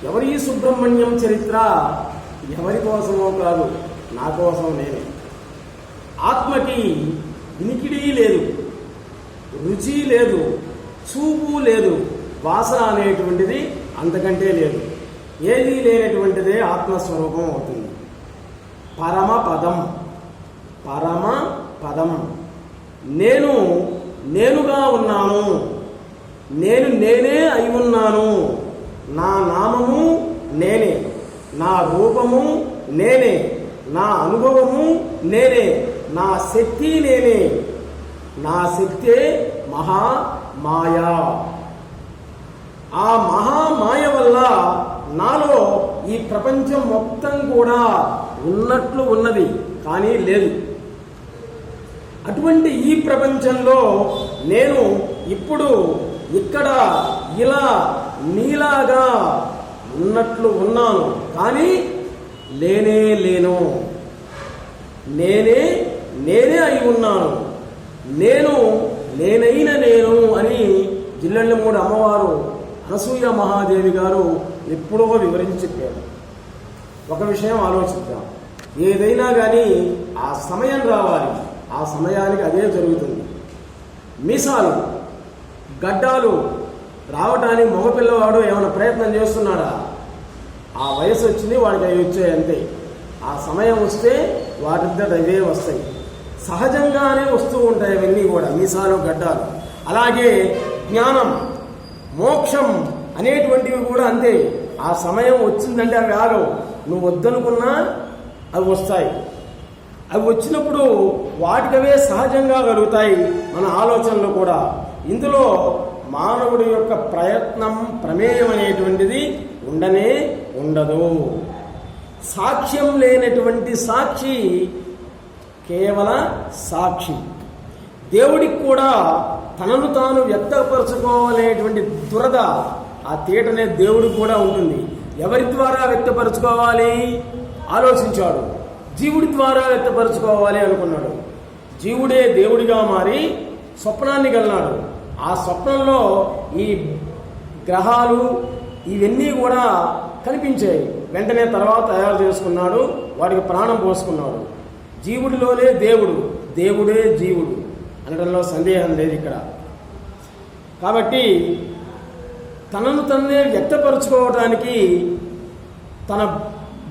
ఎవరి సుబ్రహ్మణ్యం చరిత్ర ఎవరి కోసమో కాదు, నా కోసం నేనే. ఆత్మకి వినికిడి లేదు, రుచి లేదు, చూపు లేదు, వాసన అనేటువంటిది అంతకంటే లేదు. ఏదీ లేనటువంటిదే ఆత్మస్వరూపం అవుతుంది. పరమ పదం, పరమ పదం. నేను నేనుగా ఉన్నాను, నేను నేనే అయి ఉన్నాను. నా నామము నేనే, నా రూపము నేనే, నా అనుభవము నేనే, నా శక్తి నేనే. నా శక్తే మహామాయా. ఆ మహామాయ వల్ల నాలో ఈ ప్రపంచం మొత్తం కూడా ఉన్నట్లు ఉన్నది, కానీ లేదు. అటువంటి ఈ ప్రపంచంలో నేను ఇప్పుడు ఇక్కడ ఇలా నీలాగా ఉన్నట్లు ఉన్నాను, కానీ లేనే లేను. నేనే అయి ఉన్నాను. నేను నేనైన నేను అని జిల్లెళ్ళమూడి అమ్మవారు అనసూయ మహాదేవి గారు ఎప్పుడో వివరించి చెప్పారు. ఒక విషయం ఆలోచిద్దాం. ఏదైనా కానీ ఆ సమయం రావాలి, ఆ సమయానికి అదే జరుగుతుంది. మీసాలు గడ్డాలు రావటానికి మగపిల్లవాడు ఏమైనా ప్రయత్నం చేస్తున్నాడా? ఆ వయసు వచ్చింది, వాడికి అవి వచ్చాయి అంతే. ఆ సమయం వస్తే వాటిద్దట అవే వస్తాయి, సహజంగానే వస్తూ ఉంటాయి అవన్నీ కూడా, మీసాలు గడ్డాలు. అలాగే జ్ఞానం, మోక్షం అనేటువంటివి కూడా అంతే. ఆ సమయం వచ్చిందంటే అవి ఆగవు, నువ్వు వద్దనుకున్నా అవి వస్తాయి. అవి వచ్చినప్పుడు వాటికవే సహజంగా కలుగుతాయి మన ఆలోచనలు కూడా. ఇందులో మానవుడి యొక్క ప్రయత్నం, ప్రమేయం అనేటువంటిది ఉండనే ఉండదు. సాక్ష్యం లేనటువంటి సాక్షి కేవల సాక్షి. దేవుడికి కూడా తనను తాను వ్యక్తపరచుకోవాలనేటువంటి దురద, ఆ తీటనే దేవుడికి కూడా ఉంటుంది. ఎవరి ద్వారా వ్యక్తపరచుకోవాలి ఆలోచించాడు, జీవుడి ద్వారా వ్యక్తపరచుకోవాలి అనుకున్నాడు. జీవుడే దేవుడిగా మారి స్వప్నాన్ని కన్నాడు. ఆ స్వప్నంలో ఈ గ్రహాలు ఇవన్నీ కూడా కనిపించాయి. వెంటనే తర్వాత తయారు చేసుకున్నాడు, వాడికి ప్రాణం పోసుకున్నాడు. జీవుడిలోనే దేవుడు, దేవుడే జీవుడు అనడంలో సందేహం లేదు ఇక్కడ. కాబట్టి తనను తన్నే వ్యక్తపరచుకోవడానికి, తన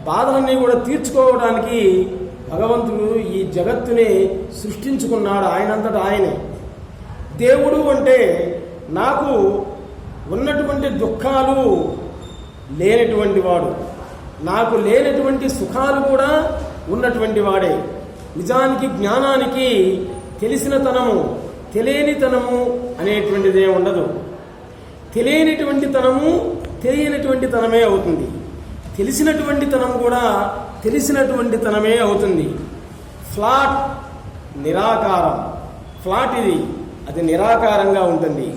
బాధలన్నీ కూడా తీర్చుకోవడానికి భగవంతుడు ఈ జగత్తుని సృష్టించుకున్నాడు ఆయనంతటా ఆయనే. దేవుడు అంటే నాకు ఉన్నటువంటి దుఃఖాలు లేనటువంటి వాడు, నాకు లేనటువంటి సుఖాలు కూడా ఉన్నటువంటి వాడే. నిజానికి జ్ఞానానికి తెలిసినతనము, తెలియనితనము అనేటువంటిదే ఉండదు. తెలియనిటువంటి తనము తెలియనటువంటి తనమే అవుతుంది, తెలిసినటువంటి తనం కూడా తెలిసినటువంటి తనమే అవుతుంది. ఫ్లాట్ నిరాకారం, ఫ్లాట్ ఇది, అది నిరాకారంగా ఉంటుంది.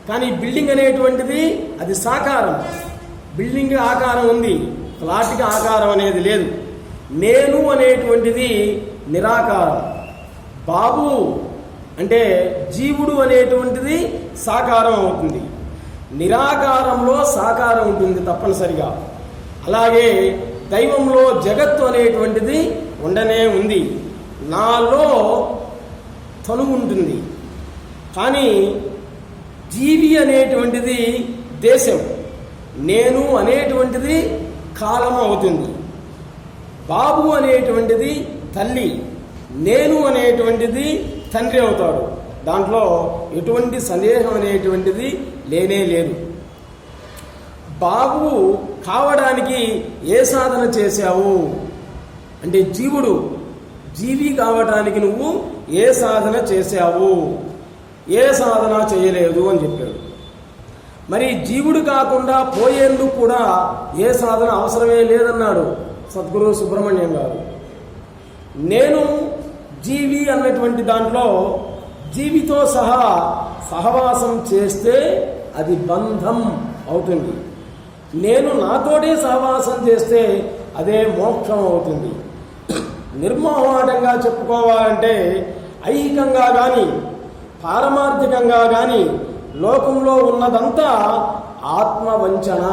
కానీ బిల్డింగ్ అనేటువంటిది అది సాకారం. బిల్డింగ్ ఆకారం ఉంది, ఫ్లాట్కి ఆకారం అనేది లేదు. నేను అనేటువంటిది నిరాకారం. బాబు అంటే జీవుడు అనేటువంటిది సాకారం అవుతుంది. నిరాకారంలో సాకారం ఉంటుంది తప్పనిసరిగా. అలాగే దైవంలో జగత్తు అనేటువంటిది ఉండనే ఉంది. నాలో తను ఉంటుంది, కానీ జీవి అనేటువంటిది దేశం, నేను అనేటువంటిది కాలం అవుతుంది. బాబు అనేటువంటిది తల్లి, నేను అనేటువంటిది తండ్రి అవుతాడు. దాంట్లో ఎటువంటి సందేహం అనేటువంటిది లేనే లేదు. బాబు కావడానికి ఏ సాధన చేశావు అంటే, జీవి కావడానికి నువ్వు ఏ సాధన చేశావు? ఏ సాధన చేయలేదు అని చెప్పాడు. మరి జీవుడు కాకుండా పోయేందుకు కూడా ఏ సాధన అవసరమే లేదన్నాడు సద్గురు సుబ్రహ్మణ్యం గారు. నేను జీవి అన్నటువంటి దాంట్లో జీవితో సహా సహవాసం చేస్తే అది బంధం అవుతుంది. నేను నాతోటే సహవాసం చేస్తే అదే మోక్షం అవుతుంది. నిర్మోహమాటంగా చెప్పుకోవాలంటే ఐహికంగా కానీ పారమార్థికంగా కానీ లోకంలో ఉన్నదంతా ఆత్మవంచన.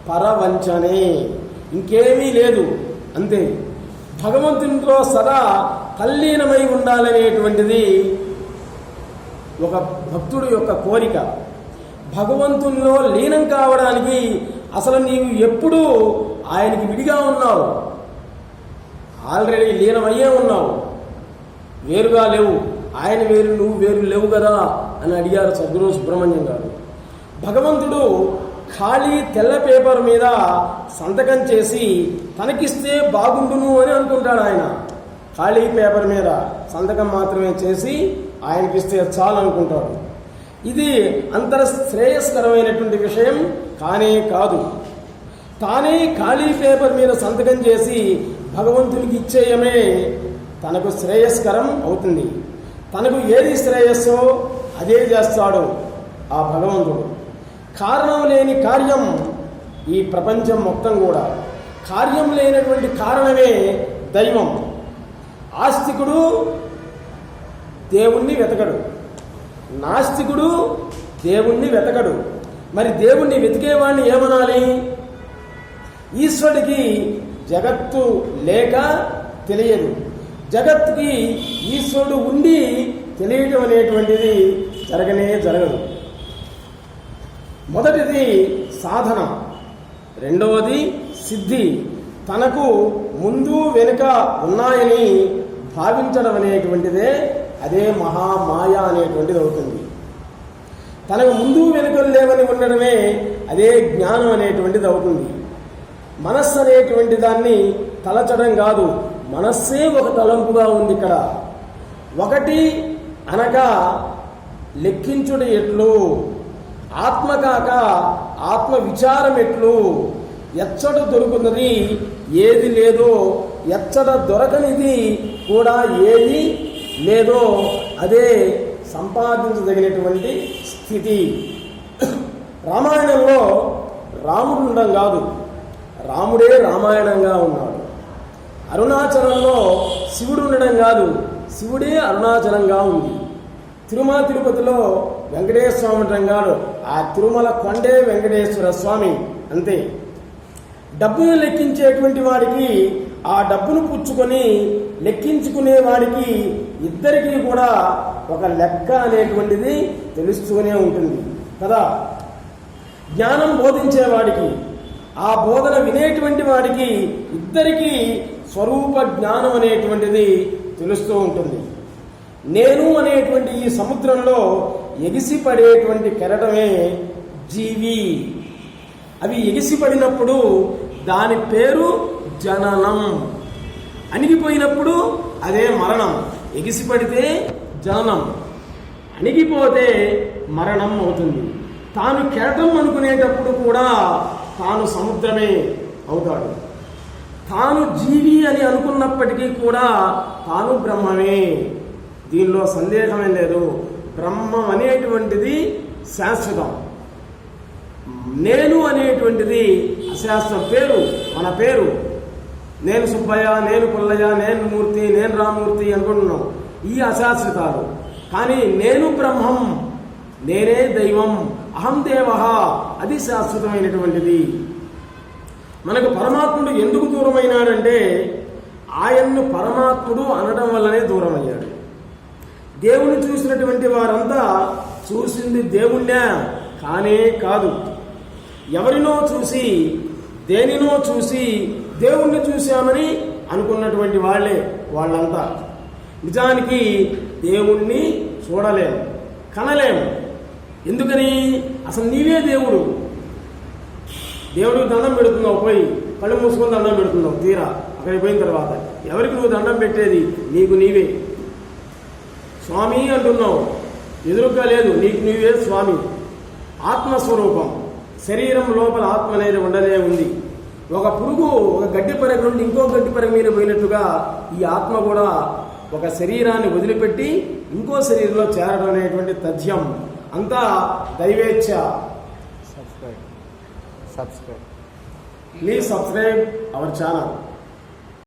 పరవంచనే, ఇంకేమీ లేదు, అంతే. భగవంతునితో సదా తల్లీనమై ఉండాలనేటువంటిది ఒక భక్తుడు యొక్క కోరిక. భగవంతునిలో లీనం కావడానికి అసలు నీవు ఎప్పుడూ ఆయనకి విడిగా ఉన్నావు, ఆల్రెడీ లీనమయ్యే ఉన్నావు, వేరుగా లేవు. ఆయన వేరు నువ్వు వేరు లేవు కదా అని అడిగారు సద్గురు సుబ్రహ్మణ్యం గారు. భగవంతుడు ఖాళీ తెల్ల పేపర్ మీద సంతకం చేసి తనకిస్తే బాగుండును అని అనుకుంటాడు. ఆయన ఖాళీ పేపర్ మీద సంతకం మాత్రమే చేసి ఆయనకిస్తే చాలు అనుకుంటాడు. ఇది అంతర శ్రేయస్కరమైనటువంటి విషయం కానే కాదు. తానే ఖాళీ పేపర్ మీద సంతకం చేసి భగవంతునికి ఇచ్చేయమే తనకు శ్రేయస్కరం అవుతుంది. తనకు ఏది శ్రేయస్సో అదే చేస్తాడు ఆ భగవంతుడు. కారణం లేని కార్యం ఈ ప్రపంచం మొత్తం కూడా, కార్యం లేనటువంటి కారణమే దైవం. ఆస్తికుడు దేవుణ్ణి వెతకడు, నాస్తికుడు దేవుణ్ణి వెతకడు. మరి దేవుణ్ణి వెతికేవాడిని ఏమనాలి? ఈశ్వరుడికి జగత్తు లేక తెలియదు, జగత్తుకి ఈశ్వరుడు ఉండి తెలియటం అనేటువంటిది జరగదు. మొదటిది సాధనం, రెండవది సిద్ధి. తనకు ముందు వెనుక ఉన్నాయని భావించడం అనేటువంటిదే అదే మహామాయ అనేటువంటిది అవుతుంది. తనకు ముందు వెనుకలు లేవని ఉండడమే అదే జ్ఞానం అనేటువంటిది అవుతుంది. మనస్సు అనేటువంటి దాన్ని తలచడం కాదు, మనస్సే ఒక తలంపుగా ఉంది ఇక్కడ. ఒకటి అనగా లెక్కించుడు ఎట్లు, ఆత్మ కాక ఆత్మ విచారం ఎట్లు, ఎచ్చట దొరుకున్నది ఏది లేదో, ఎచ్చట దొరకనిది కూడా ఏది లేదో అదే సంపాదించదగినటువంటి స్థితి. రామాయణంలో రాముడు ఉండడం కాదు, రాముడే రామాయణంగా ఉన్నాడు. అరుణాచలంలో శివుడు ఉండడం కాదు, శివుడే అరుణాచలంగా ఉంది. తిరుమల తిరుపతిలో వెంకటేశ్వర స్వామి ఉండడం కాదు, ఆ తిరుమల కొండే వెంకటేశ్వర స్వామి, అంతే. డబ్బును లెక్కించేటువంటి వాడికి ఆ డబ్బును పుచ్చుకొని లెక్కించుకునే వాడికి ఇద్దరికీ కూడా ఒక లెక్క అనేటువంటిది తెలుస్తూనే ఉంటుంది కదా. జ్ఞానం బోధించేవాడికి ఆ బోధన వినేటువంటి వాడికి ఇద్దరికీ స్వరూప జ్ఞానం అనేటువంటిది తెలుస్తూ ఉంటుంది. నేను అనేటువంటి ఈ సముద్రంలో ఎగిసిపడేటువంటి కెరటమే జీవి. అవి ఎగిసిపడినప్పుడు దాని పేరు జననం, అణిగిపోయినప్పుడు అదే మరణం. ఎగిసిపడితే జననం, అణిగిపోతే మరణం అవుతుంది. తాను కెరటం అనుకునేటప్పుడు కూడా తాను సముద్రమే అవుతాడు. తాను జీవి అని అనుకున్నప్పటికీ కూడా తాను బ్రహ్మమే, దీనిలో సందేహమే లేదు. బ్రహ్మం అనేటువంటిది శాశ్వతం, నేను అనేటువంటిది అశాశ్వతం. పేరు మన పేరు, నేను సుబ్బయ్య, నేను పుల్లయ్య, నేను మూర్తి, నేను రామూర్తి అనుకుంటున్నాం, ఈ అశాశ్వతాలు. కానీ నేను బ్రహ్మం, నేనే దైవం, అహం దేవ, అది శాశ్వతమైనటువంటిది. మనకు పరమాత్ముడు ఎందుకు దూరమైనాడంటే ఆయన్ను పరమాత్ముడు అనడం వల్లనే దూరమయ్యాడు. దేవుని చూసినటువంటి వారంతా చూసింది దేవుణ్ణే కానే కాదు, ఎవరినో చూసి దేనినో చూసి దేవుణ్ణి చూశామని అనుకున్నటువంటి వాళ్ళంతా. నిజానికి దేవుణ్ణి చూడలేము, కనలేము. ఎందుకని? అసలు నీవే దేవుడు. దేవుడికి దండం పెడుతున్నావు, పోయి కళ్ళు మూసుకొని దండం పెడుతున్నావు. తీరా అక్కడికి పోయిన తర్వాత ఎవరికి నువ్వు దండం పెట్టేది? నీకు నీవే. స్వామి అంటున్నావు, ఎదురుగా లేదు, నీకు నీవే స్వామి. ఆత్మస్వరూపం, శరీరం లోపల ఆత్మ అనేది ఉండనే ఉంది. ఒక పురుగు ఒక గడ్డి పరగ నుండి ఇంకో గడ్డి పరగ మీద పోయినట్టుగా ఈ ఆత్మ కూడా ఒక శరీరాన్ని వదిలిపెట్టి ఇంకో శరీరంలో చేరడం అనేటువంటి తథ్యం అంతా దైవేచ్ఛ. Please subscribe our channel.